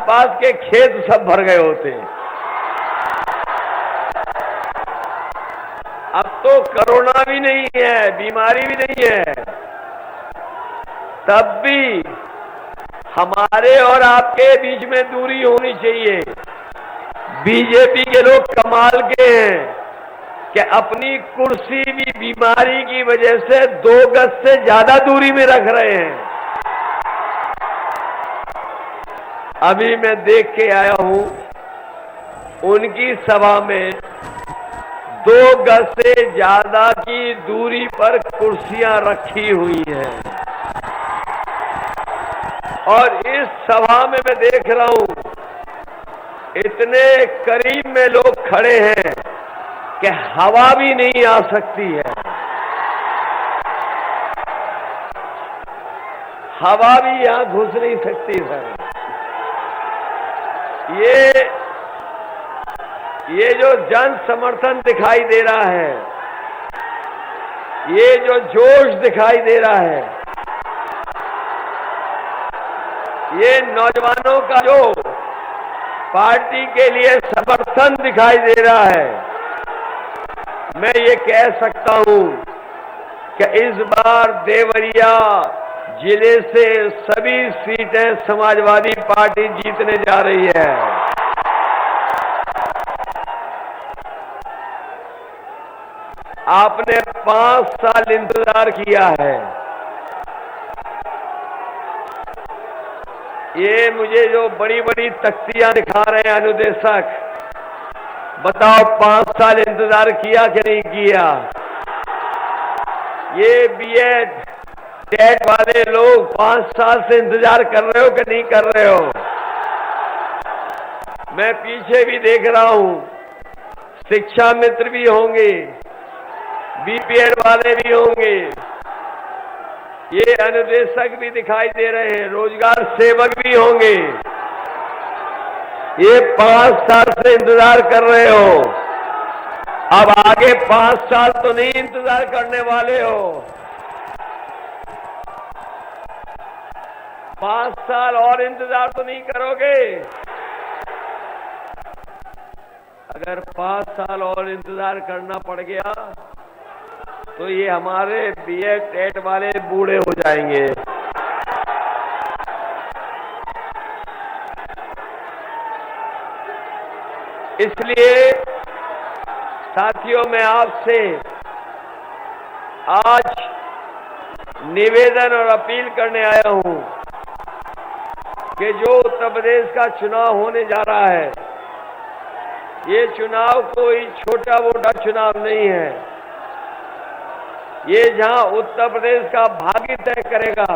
आसपास के खेत सब भर गए होते। अब तो कोरोना भी नहीं है, बीमारी भी नहीं है, तब भी हमारे और आपके बीच में दूरी होनी चाहिए। बीजेपी के लोग कमाल के हैं कि अपनी कुर्सी भी बीमारी की वजह से 2 गज से ज्यादा दूरी में रख रहे हैं। अभी मैं देख के आया हूं, उनकी सभा में 2 गज से ज्यादा की दूरी पर कुर्सियां रखी हुई हैं। और इस सभा में मैं देख रहा हूं, इतने करीब में लोग खड़े हैं कि हवा भी नहीं आ सकती है। हवा भी यहां घुस नहीं सकती सर। ये जो जन समर्थन दिखाई दे रहा है, ये जो जोश दिखाई दे रहा है, ये नौजवानों का जो पार्टी के लिए समर्थन दिखाई दे रहा है, मैं ये कह सकता हूं कि इस बार देवरिया जिले से सभी सीटें समाजवादी पार्टी जीतने जा रही है। आपने 5 साल इंतजार किया है। ये मुझे जो बड़ी बड़ी तख्तियां दिखा रहे हैं अनुदेशक, बताओ 5 साल इंतजार किया कि नहीं किया? ये बीएड टेट वाले लोग 5 साल से इंतजार कर रहे हो कि नहीं कर रहे हो? मैं पीछे भी देख रहा हूं, शिक्षा मित्र भी होंगे, बीपीएड वाले भी होंगे, ये अनुदेशक भी दिखाई दे रहे हैं, रोजगार सेवक भी होंगे। ये 5 साल से इंतजार कर रहे हो। अब आगे 5 साल तो नहीं इंतजार करने वाले हो। 5 साल और इंतजार तो नहीं करोगे। अगर 5 साल और इंतजार करना पड़ गया तो ये हमारे बीएड टेट वाले बूढ़े हो जाएंगे। इसलिए साथियों, मैं आपसे आज निवेदन और अपील करने आया हूं कि जो उत्तर प्रदेश का चुनाव होने जा रहा है, ये चुनाव कोई छोटा मोटा चुनाव नहीं है। ये जहां उत्तर प्रदेश का भाग्य तय करेगा,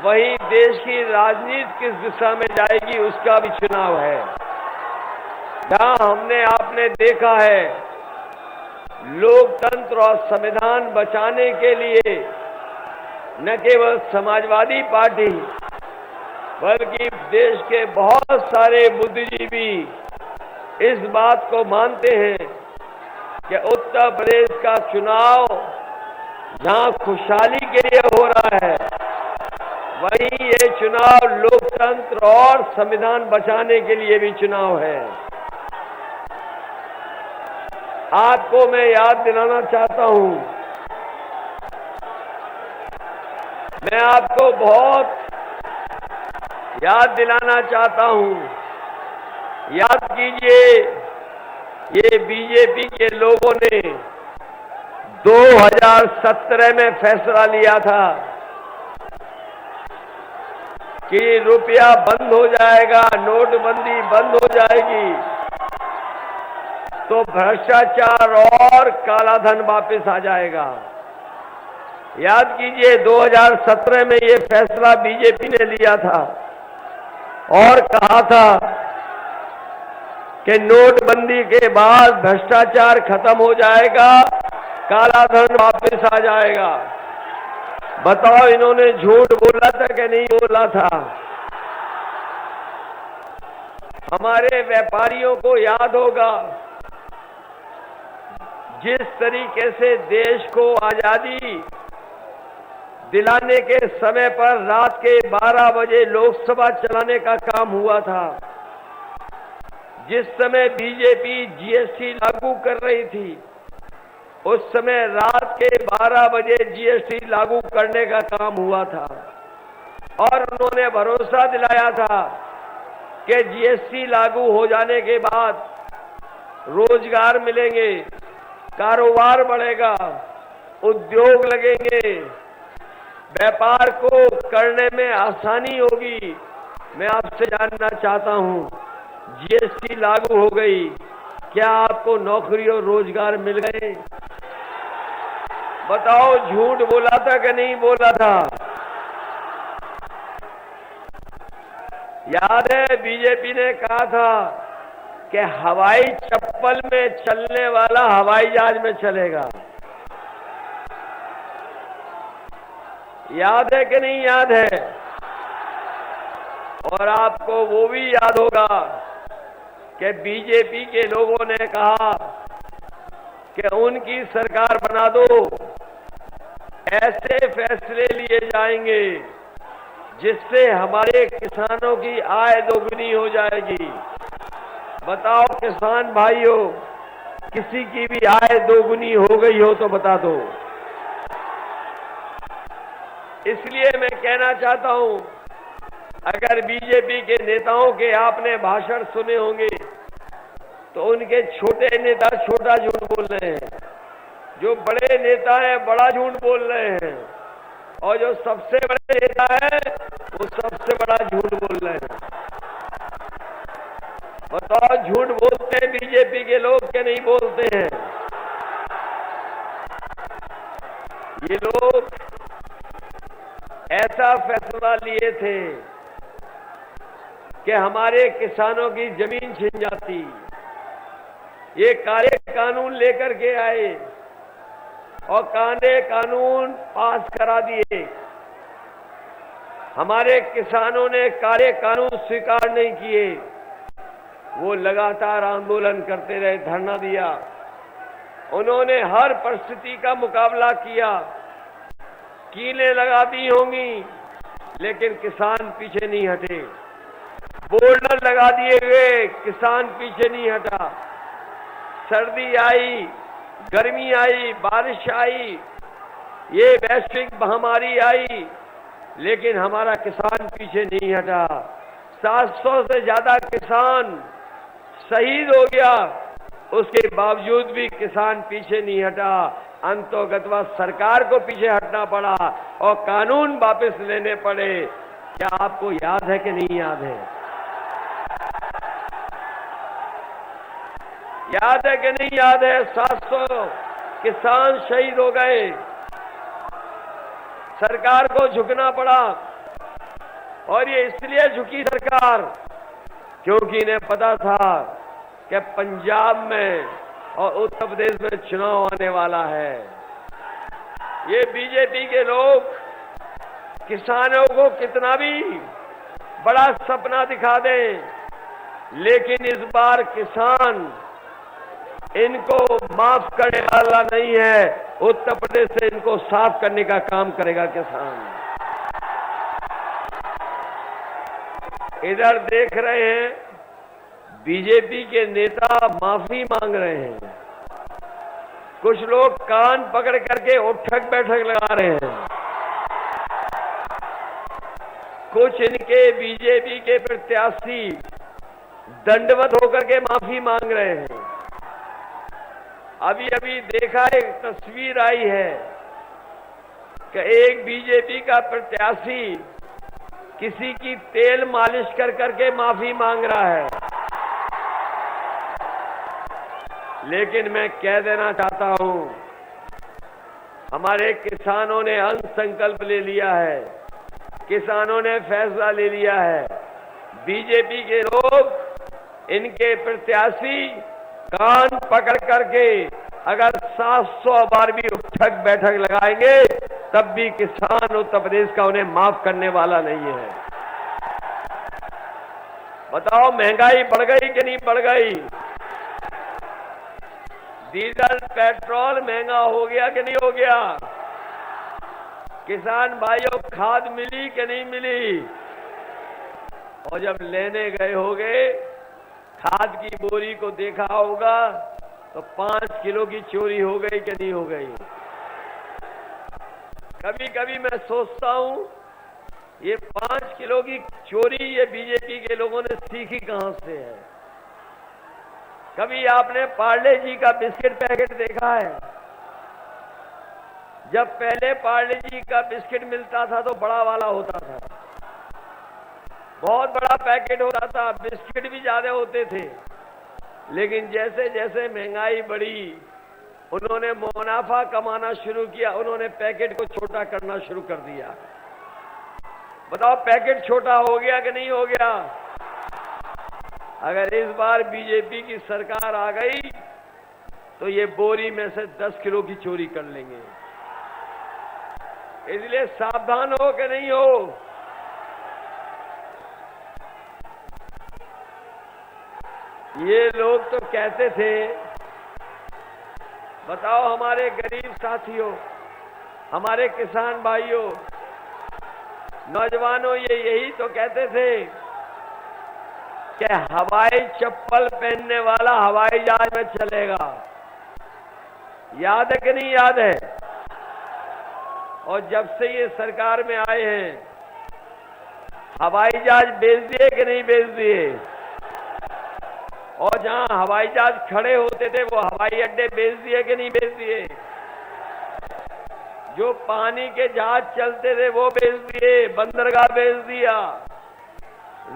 वहीं देश की राजनीति किस दिशा में जाएगी उसका भी चुनाव है। जहां आपने देखा है, लोकतंत्र और संविधान बचाने के लिए न केवल समाजवादी पार्टी बल्कि देश के बहुत सारे बुद्धिजीवी इस बात को मानते हैं कि उत्तर प्रदेश का चुनाव जहां खुशहाली के लिए हो रहा है, वहीं ये चुनाव लोकतंत्र और संविधान बचाने के लिए भी चुनाव है। आपको मैं याद दिलाना चाहता हूं, मैं आपको बहुत याद दिलाना चाहता हूं। याद कीजिए, ये बीजेपी के लोगों ने 2017 में फैसला लिया था कि रुपया बंद हो जाएगा, नोटबंदी बंद हो जाएगी, तो भ्रष्टाचार और कालाधन वापस आ जाएगा। याद कीजिए, 2017 में ये फैसला बीजेपी ने लिया था और कहा था कि नोटबंदी के बाद भ्रष्टाचार खत्म हो जाएगा, कालाधन वापस आ जाएगा। बताओ, इन्होंने झूठ बोला था कि नहीं बोला था? हमारे व्यापारियों को याद होगा, जिस तरीके से देश को आजादी दिलाने के समय पर रात के 12 बजे लोकसभा चलाने का काम हुआ था। जिस समय बीजेपी जीएसटी लागू कर रही थी, उस समय रात के 12 बजे जीएसटी लागू करने का काम हुआ था और उन्होंने भरोसा दिलाया था कि जीएसटी लागू हो जाने के बाद रोजगार मिलेंगे, कारोबार बढ़ेगा, उद्योग लगेंगे, व्यापार को करने में आसानी होगी। मैं आपसे जानना चाहता हूं, जीएसटी लागू हो गई, क्या आपको नौकरी और रोजगार मिल गए? बताओ, झूठ बोला था कि नहीं बोला था? याद है बीजेपी ने कहा था कि हवाई चप्पल में चलने वाला हवाई जहाज में चलेगा। याद है कि नहीं याद है? और आपको वो भी याद होगा कि बीजेपी के लोगों ने कहा कि उनकी सरकार बना दो, ऐसे फैसले लिए जाएंगे जिससे हमारे किसानों की आय दोगुनी हो जाएगी। बताओ किसान भाइयों, किसी की भी आय दोगुनी हो गई हो तो बता दो। इसलिए मैं कहना चाहता हूं, अगर बीजेपी के नेताओं के आपने भाषण सुने होंगे तो उनके छोटे नेता छोटा झूठ बोल रहे हैं, जो बड़े नेता हैं बड़ा झूठ बोल रहे हैं, और जो सबसे बड़े नेता है वो सबसे बड़ा झूठ बोल रहे हैं। बताओ, झूठ बोलते हैं बीजेपी के लोग कि नहीं बोलते हैं? ये लोग ऐसा फैसला लिए थे कि हमारे किसानों की जमीन छिन जाती। ये काले कानून लेकर के आए और काले कानून पास करा दिए। हमारे किसानों ने काले कानून स्वीकार नहीं किए, वो लगातार आंदोलन करते रहे, धरना दिया। उन्होंने हर परिस्थिति का मुकाबला किया, कीलें लगा दी होंगी, लेकिन किसान पीछे नहीं हटे। बोर्डर लगा दिए गए, किसान पीछे नहीं हटा। सर्दी आई, गर्मी आई, बारिश आई, ये वैश्विक महामारी आई, लेकिन हमारा किसान पीछे नहीं हटा। 700 से ज्यादा किसान शहीद हो गया, उसके बावजूद भी किसान पीछे नहीं हटा। अंतोगत्वा सरकार को पीछे हटना पड़ा और कानून वापस लेने पड़े। क्या आपको याद है कि नहीं याद है? याद है कि नहीं याद है? 700 किसान शहीद हो गए, सरकार को झुकना पड़ा। और ये इसलिए झुकी सरकार क्योंकि इन्हें पता था कि पंजाब में और उत्तर प्रदेश में चुनाव आने वाला है। ये बीजेपी के लोग किसानों को कितना भी बड़ा सपना दिखा दें, लेकिन इस बार किसान इनको माफ करने वाला नहीं है। उत्तर प्रदेश से इनको साफ करने का काम करेगा किसान। इधर देख रहे हैं बीजेपी के नेता माफी मांग रहे हैं, कुछ लोग कान पकड़ करके उठक बैठक लगा रहे हैं, कुछ इनके बीजेपी के प्रत्याशी दंडवत होकर के माफी मांग रहे हैं। अभी अभी देखा, एक तस्वीर आई है कि एक बीजेपी का प्रत्याशी किसी की तेल मालिश कर करके माफी मांग रहा है। लेकिन मैं कह देना चाहता हूं, हमारे किसानों ने अंत संकल्प ले लिया है, किसानों ने फैसला ले लिया है। बीजेपी के लोग, इनके प्रत्याशी कान पकड़ करके अगर 700 बार भी उठक बैठक लगाएंगे तब भी किसान उत्तर प्रदेश का उन्हें माफ करने वाला नहीं है। बताओ, महंगाई बढ़ गई कि नहीं बढ़ गई? डीजल पेट्रोल महंगा हो गया कि नहीं हो गया? किसान भाइयों, खाद मिली कि नहीं मिली? और जब लेने गए होगे, खाद की बोरी को देखा होगा तो 5 किलो की चोरी हो गई कि नहीं हो गई? कभी कभी मैं सोचता हूं, ये 5 किलो की चोरी ये बीजेपी के लोगों ने सीखी कहां से है? कभी आपने पार्ले जी का बिस्किट पैकेट देखा है? जब पहले पार्ले जी का बिस्किट मिलता था तो बड़ा वाला होता था, बहुत बड़ा पैकेट होता था, बिस्किट भी ज्यादा होते थे। लेकिन जैसे जैसे महंगाई बढ़ी, उन्होंने मुनाफा कमाना शुरू किया, उन्होंने पैकेट को छोटा करना शुरू कर दिया। बताओ, पैकेट छोटा हो गया कि नहीं हो गया? अगर इस बार बीजेपी की सरकार आ गई तो ये बोरी में से 10 किलो की चोरी कर लेंगे। इसलिए सावधान हो कि नहीं हो? ये लोग तो कहते थे, बताओ हमारे गरीब साथियों, हमारे किसान भाइयों, नौजवानों, ये यही तो कहते थे कि हवाई चप्पल पहनने वाला हवाई जहाज में चलेगा। याद है कि नहीं याद है? और जब से ये सरकार में आए हैं, हवाई जहाज बेच दिए कि नहीं बेच दिए? और जहां हवाई जहाज खड़े होते थे वो हवाई अड्डे बेच दिए कि नहीं बेच दिए? जो पानी के जहाज चलते थे वो बेच दिए, बंदरगाह बेच दिया,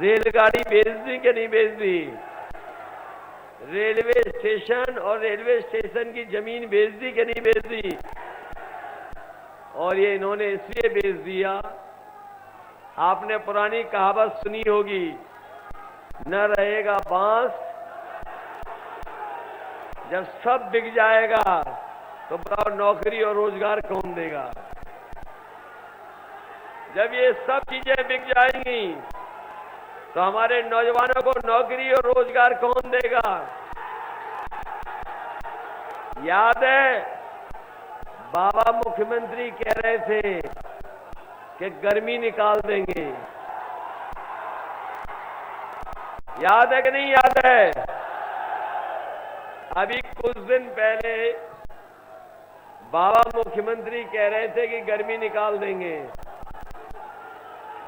रेलगाड़ी बेच दी कि नहीं बेच दी? रेलवे स्टेशन और रेलवे स्टेशन की जमीन बेच दी कि नहीं बेच दी? और ये इन्होंने इसलिए बेच दिया, आपने पुरानी कहावत सुनी होगी, न रहेगा बांस, जब सब बिक जाएगा तो बताओ नौकरी और रोजगार कौन देगा? जब ये सब चीजें बिक जाएंगी तो हमारे नौजवानों को नौकरी और रोजगार कौन देगा? याद है, बाबा मुख्यमंत्री कह रहे थे कि गर्मी निकाल देंगे। याद है कि नहीं याद है? अभी कुछ दिन पहले बाबा मुख्यमंत्री कह रहे थे कि गर्मी निकाल देंगे।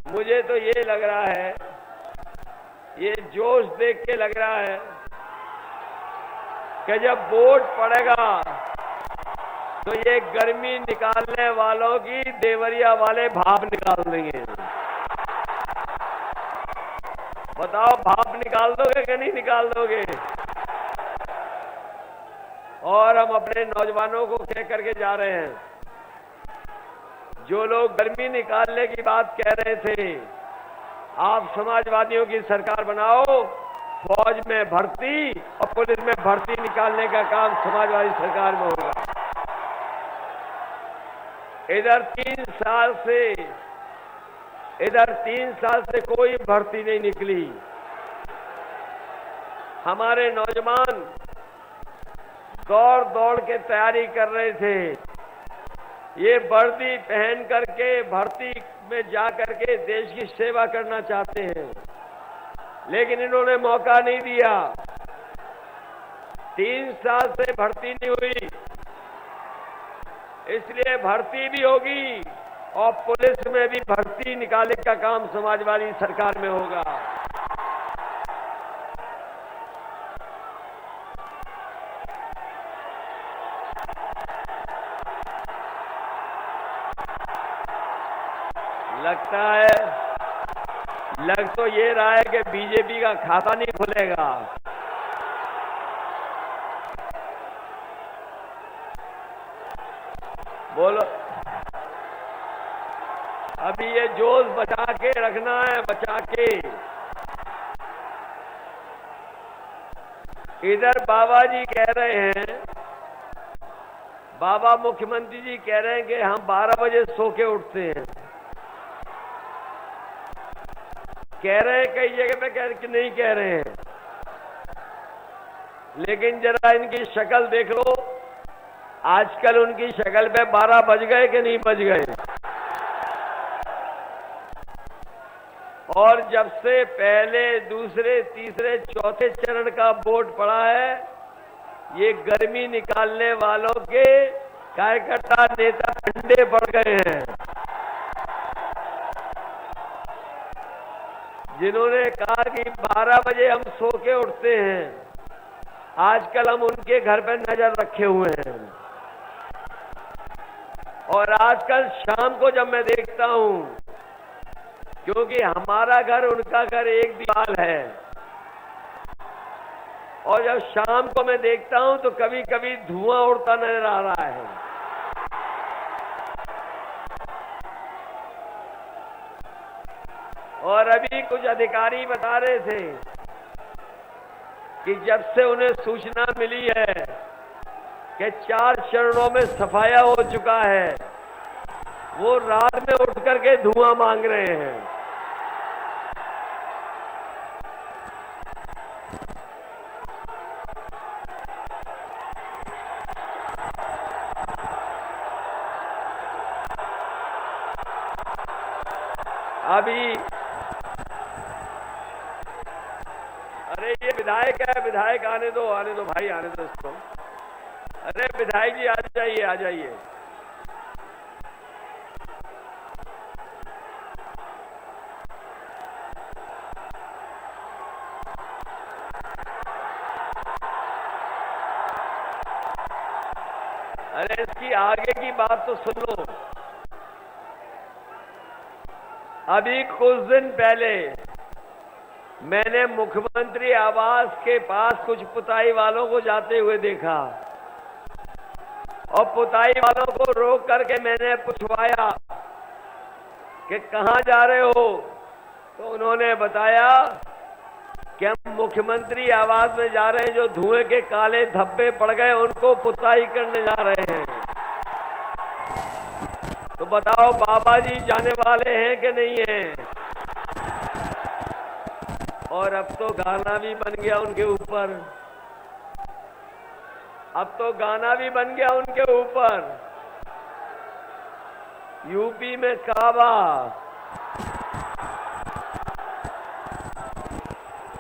मुझे तो ये लग रहा है, ये जोश देख के लग रहा है कि जब वोट पड़ेगा तो ये गर्मी निकालने वालों की देवरिया वाले भाप निकाल देंगे। बताओ, भाप निकाल दोगे कि नहीं निकाल दोगे? और हम अपने नौजवानों को कह करके जा रहे हैं, जो लोग गर्मी निकालने की बात कह रहे थे, आप समाजवादियों की सरकार बनाओ, फौज में भर्ती और पुलिस में भर्ती निकालने का काम समाजवादी सरकार में होगा। इधर 3 साल से कोई भर्ती नहीं निकली। हमारे नौजवान दौड़ दौड़ के तैयारी कर रहे थे, ये वर्दी पहन करके भर्ती में जा करके देश की सेवा करना चाहते हैं, लेकिन इन्होंने मौका नहीं दिया। 3 साल से भर्ती नहीं हुई, इसलिए भर्ती भी होगी और पुलिस में भी भर्ती निकालने का काम समाजवादी सरकार में होगा। लगता है, लग तो ये रहा है कि बीजेपी का खाता नहीं खुलेगा। बोलो, अभी ये जोश बचा के रखना है, बचा के। इधर बाबा जी कह रहे हैं, बाबा मुख्यमंत्री जी कह रहे हैं कि हम 12 बजे सो के उठते हैं। कह रहे हैं, कई जगह पे कह नहीं कह रहे हैं, लेकिन जरा इनकी शक्ल देख लो, आजकल उनकी शक्ल पे 12 बज गए कि नहीं बज गए? और जब से पहले, दूसरे, तीसरे, चौथे चरण का वोट पड़ा है, ये गर्मी निकालने वालों के कार्यकर्ता नेता ठंडे पड़ गए हैं। जिन्होंने कहा कि 12 बजे हम सो के उठते हैं, आजकल हम उनके घर पर नजर रखे हुए हैं। और आजकल शाम को जब मैं देखता हूं, क्योंकि हमारा घर उनका घर एक दीवार है, और जब शाम को मैं देखता हूं तो कभी कभी धुआं उड़ता नजर आ रहा है। और अभी कुछ अधिकारी बता रहे थे कि जब से उन्हें सूचना मिली है कि 4 चरणों में सफाया हो चुका है, वो रात में उठ करके धुआं मांग रहे हैं। अभी अरे ये विधायक है, विधायक आने दो भाई, आने दो इसको। अरे विधायक जी आ जाइए, आ जाइए। अरे इसकी आगे की बात तो सुन लो। अभी कुछ दिन पहले मैंने मुख्यमंत्री आवास के पास कुछ पुताई वालों को जाते हुए देखा, और पुताई वालों को रोक करके मैंने पूछवाया कि कहां जा रहे हो, तो उन्होंने बताया कि हम मुख्यमंत्री आवास में जा रहे हैं, जो धुएं के काले धब्बे पड़ गए उनको पुताई करने जा रहे हैं। तो बताओ बाबा जी जाने वाले हैं कि नहीं हैं? और अब तो गाना भी बन गया उनके ऊपर, अब तो गाना भी बन गया उनके ऊपर। यूपी में काबा,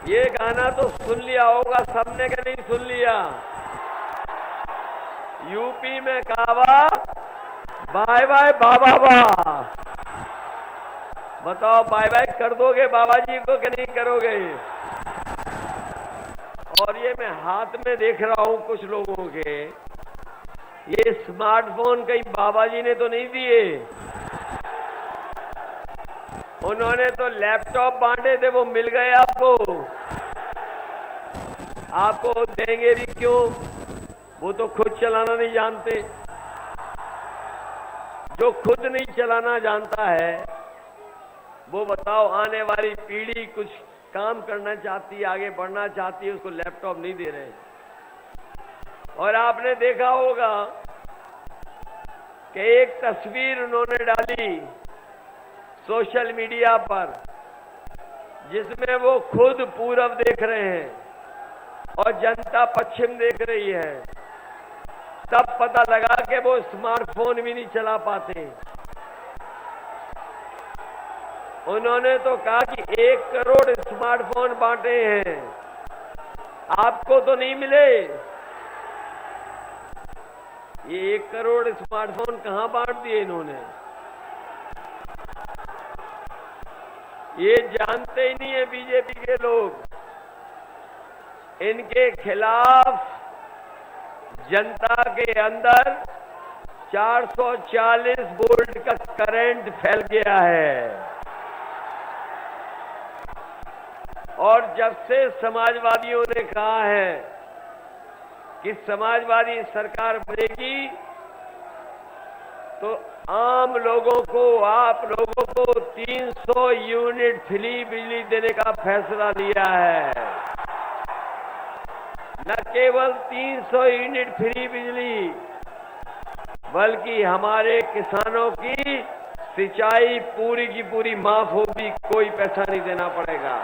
ये गाना तो सुन लिया होगा सबने, कि नहीं सुन लिया? यूपी में काबा, बाय बाय बाबा बा। बताओ बाय बाय कर दोगे बाबा जी को कि नहीं करोगे? और ये मैं हाथ में देख रहा हूं कुछ लोगों के, ये स्मार्टफोन कहीं बाबा जी ने तो नहीं दिए? उन्होंने तो लैपटॉप बांटे थे, वो मिल गए आपको। आपको देंगे भी क्यों? वो तो खुद चलाना नहीं जानते। जो खुद नहीं चलाना जानता है, वो बताओ आने वाली पीढ़ी कुछ काम करना चाहती है, आगे बढ़ना चाहती है, उसको लैपटॉप नहीं दे रहे। और आपने देखा होगा कि एक तस्वीर उन्होंने डाली सोशल मीडिया पर, जिसमें वो खुद पूरब देख रहे हैं और जनता पश्चिम देख रही है। तब पता लगा कि वो स्मार्टफोन भी नहीं चला पाते। उन्होंने तो कहा कि 1 करोड़ स्मार्टफोन बांटे हैं, आपको तो नहीं मिले। ये 1 करोड़ स्मार्टफोन कहां बांट दिए इन्होंने? ये जानते ही नहीं है बीजेपी के लोग। इनके खिलाफ जनता के अंदर 440 वोल्ट का करंट फैल गया है। और जब से समाजवादियों ने कहा है कि समाजवादी सरकार बनेगी, तो आम लोगों को, आप लोगों को 300 यूनिट फ्री बिजली देने का फैसला लिया है। न केवल 300 यूनिट फ्री बिजली, बल्कि हमारे किसानों की सिंचाई पूरी की पूरी माफ होगी, कोई पैसा नहीं देना पड़ेगा।